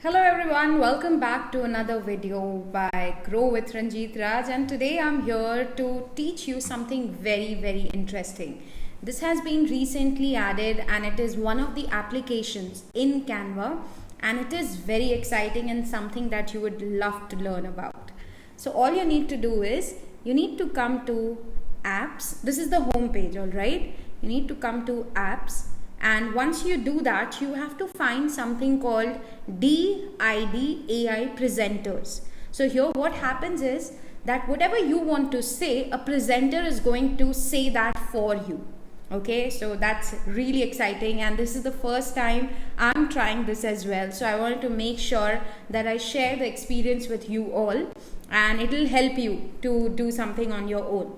Hello everyone, welcome back to another video by Grow with Ranjit Raj, and today I'm here to teach you something very interesting. This has been recently added and it is one of the applications in Canva, and it is very exciting and something that you would love to learn about. So all you need to do is you need to come to apps. This is the home page, all right? You need to come to apps. And once you do that, you have to find something called DID AI presenters. So here what happens is that whatever you want to say, a presenter is going to say that for you. Okay, so that's really exciting, and this is the first time I'm trying this as well. So I wanted to make sure that I share the experience with you all, and it will help you to do something on your own.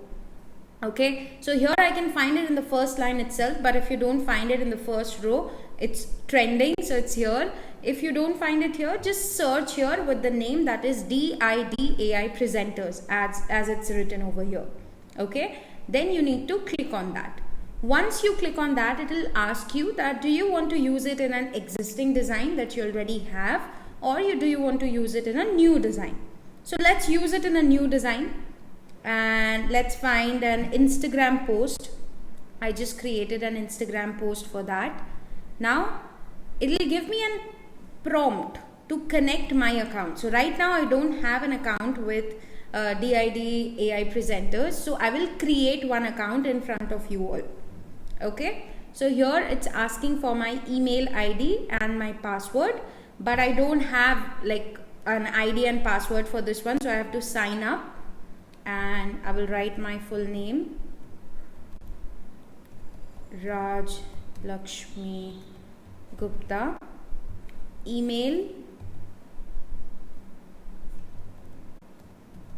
Okay, so here I can find it in the first line itself, but if you don't find it in the first row, it's trending, so it's here. If you don't find it here, just search here with the name that is DID AI presenters as it's written over here. Okay, then you need to click on that. Once you click on that, it will ask you that do you want to use it in an existing design that you already have, or do you want to use it in a new design. So let's use it in a new design. And let's find an Instagram post. I just created an Instagram post for that. Now it will give me a prompt to connect my account. So right now I don't have an account with DID AI presenters, so I will create one account in front of you all. Okay, so here it's asking for my email ID and my password, but I don't have like an ID and password for this one, so I have to sign up. And I will write my full name, Raj Lakshmi Gupta. Email,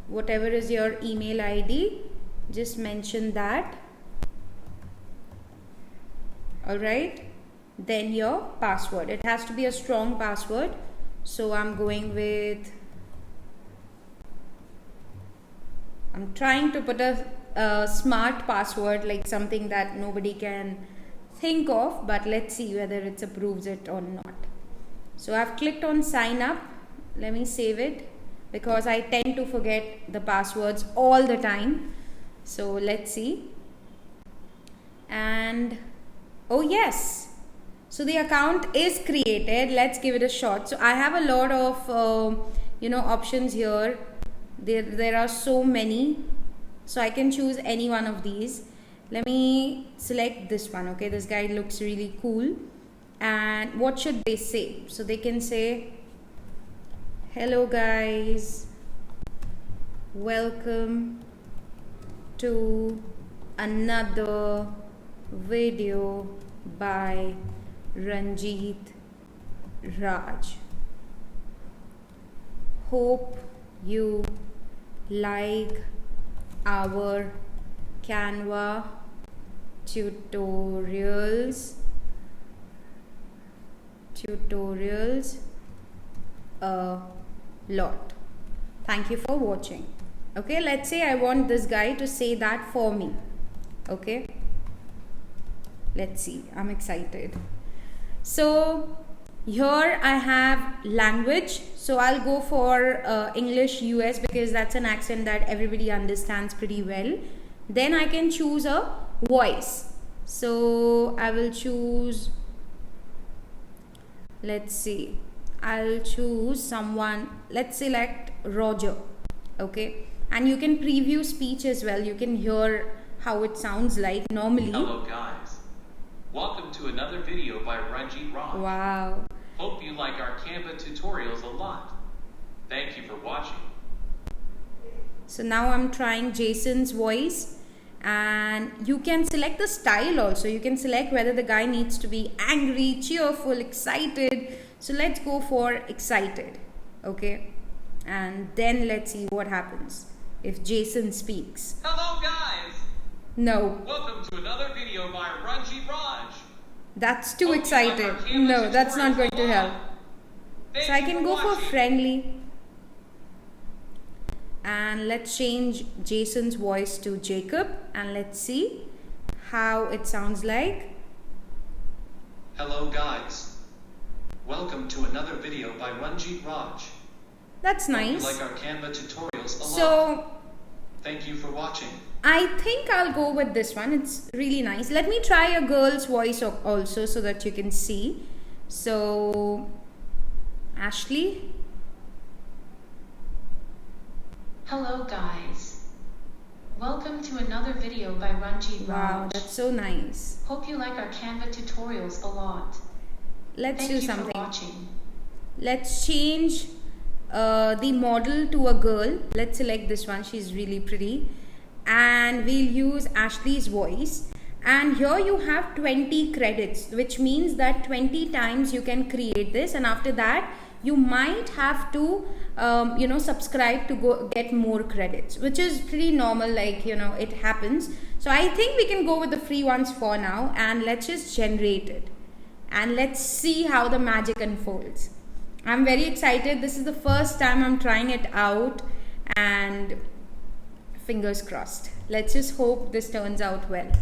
whatever is your email ID, just mention that. Alright, then your password. It has to be a strong password, so I'm trying to put a smart password, like something that nobody can think of, but let's see whether it approves it or not. So I've clicked on sign up. Let me save it because I tend to forget the passwords all the time. So let's see. And oh yes, so the account is created. Let's give it a shot. So I have a lot of options here. There are so many, so I can choose any one of these. Let me select this one. Okay, this guy looks really cool. And what should they say? So they can say, hello guys, welcome to another video by Ranjit Raj. Hope you like our Canva tutorials a lot. Thank you for watching. Okay, let's say I want this guy to say that for me. Okay, let's see, I'm excited. So here I have language, so I'll go for English US because that's an accent that everybody understands pretty well. Then I can choose a voice, so I will choose, let's see, I'll choose someone. Let's select Roger. Okay, and you can preview speech as well. You can hear how it sounds like normally. Hello guys, welcome to another video by Ranjit Raj. Wow. Hope you like our Canva tutorials a lot. Thank you for watching. So now I'm trying Jason's voice, and you can select the style also. You can select whether the guy needs to be angry, cheerful, excited. So let's go for excited. Okay, and then let's see what happens if Jason speaks. Hello guys, No, welcome to another video by Ranjit Raj. that's too excited. No, that's not going to help. So I can go for friendly. And let's change Jason's voice to Jacob, and let's see how it sounds like. Hello guys, Welcome to another video by Ranjit Raj. That's Hope you nice. like our Canva tutorials a lot. So Thank you for watching. I think I'll go with this one. It's really nice. Let me try a girl's voice also so that you can see. So Ashley. Hello guys. Welcome to another video by Ranjit Wow, Raj. that's so nice. Hope you like our Canva tutorials a lot. Let's Thank do you for something. watching. Let's change the model to a girl. Let's select this one. She's really pretty. And we'll use Ashley's voice. And here you have 20 credits, which means that 20 times you can create this. And after that, you might have to, subscribe to go get more credits, which is pretty normal. Like, it happens. So I think we can go with the free ones for now. And let's just generate it. And let's see how the magic unfolds. I'm very excited. This is the first time I'm trying it out, and fingers crossed. Let's just hope this turns out well.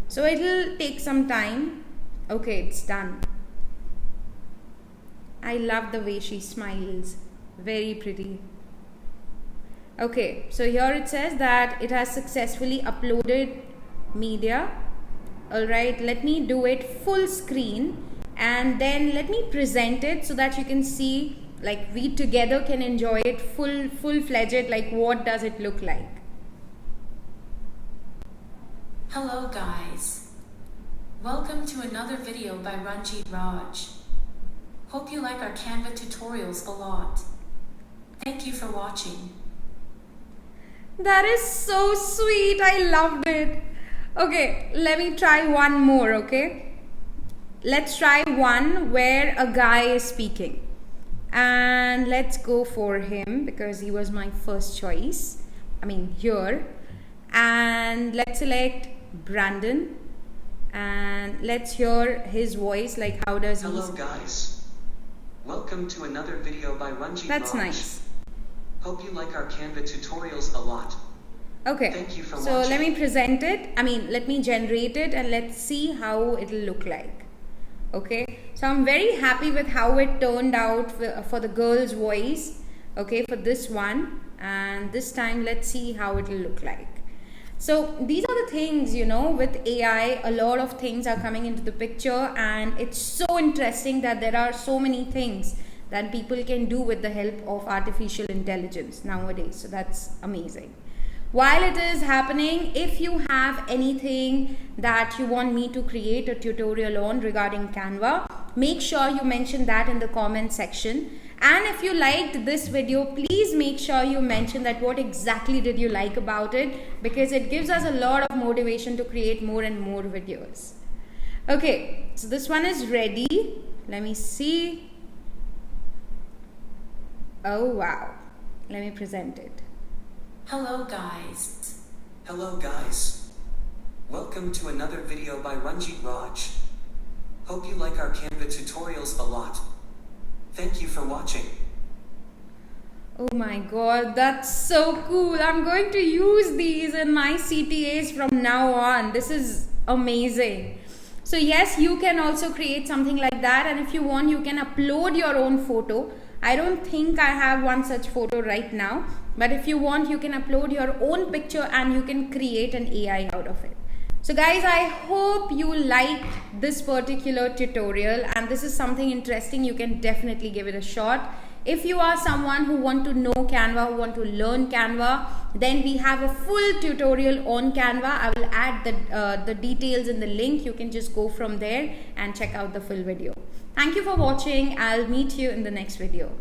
So it'll take some time. Okay, it's done. I love the way she smiles. Very pretty. Okay, so here it says that it has successfully uploaded media. Alright, let me do it full screen. And then let me present it so that you can see, like, we together can enjoy it full-fledged, like what does it look like. Hello guys. Welcome to another video by Ranjit Raj. Hope you like our Canva tutorials a lot. Thank you for watching. That is so sweet. I loved it. Okay, let me try one more, okay? Let's try one where a guy is speaking. And let's go for him because he was my first choice. Here. And let's select Brandon. And let's hear his voice, like how does he Hello guys. Welcome to another video by Ranjit That's Raj. nice. Hope you like our Canva tutorials a lot. Okay. Thank you for so watching. let me present it. Let me generate it and let's see how it'll look like. Okay, so I'm very happy with how it turned out for the girl's voice, okay, for this one. And this time let's see how it'll look like. So these are the things, with AI, a lot of things are coming into the picture, and it's so interesting that there are so many things that people can do with the help of artificial intelligence nowadays. So that's amazing. While it is happening, if you have anything that you want me to create a tutorial on regarding Canva, make sure you mention that in the comment section. And if you liked this video, please make sure you mention that what exactly did you like about it, because it gives us a lot of motivation to create more and more videos. Okay, so this one is ready. Let me see. Oh wow. Let me present it. Hello guys. Hello guys. Welcome to another video by Ranjit Raj. Hope you like our Canva tutorials a lot. Thank you for watching. Oh my god, that's so cool. I'm going to use these in my CTAs from now on. This is amazing. So yes, you can also create something like that, and if you want, you can upload your own photo. I don't think I have one such photo right now, but if you want, you can upload your own picture and you can create an AI out of it. So guys, I hope you liked this particular tutorial, and this is something interesting. You can definitely give it a shot. If you are someone who want to know Canva, who want to learn Canva, then we have a full tutorial on Canva. I will add the details in the link. You can just go from there and check out the full video. Thank you for watching. I'll meet you in the next video.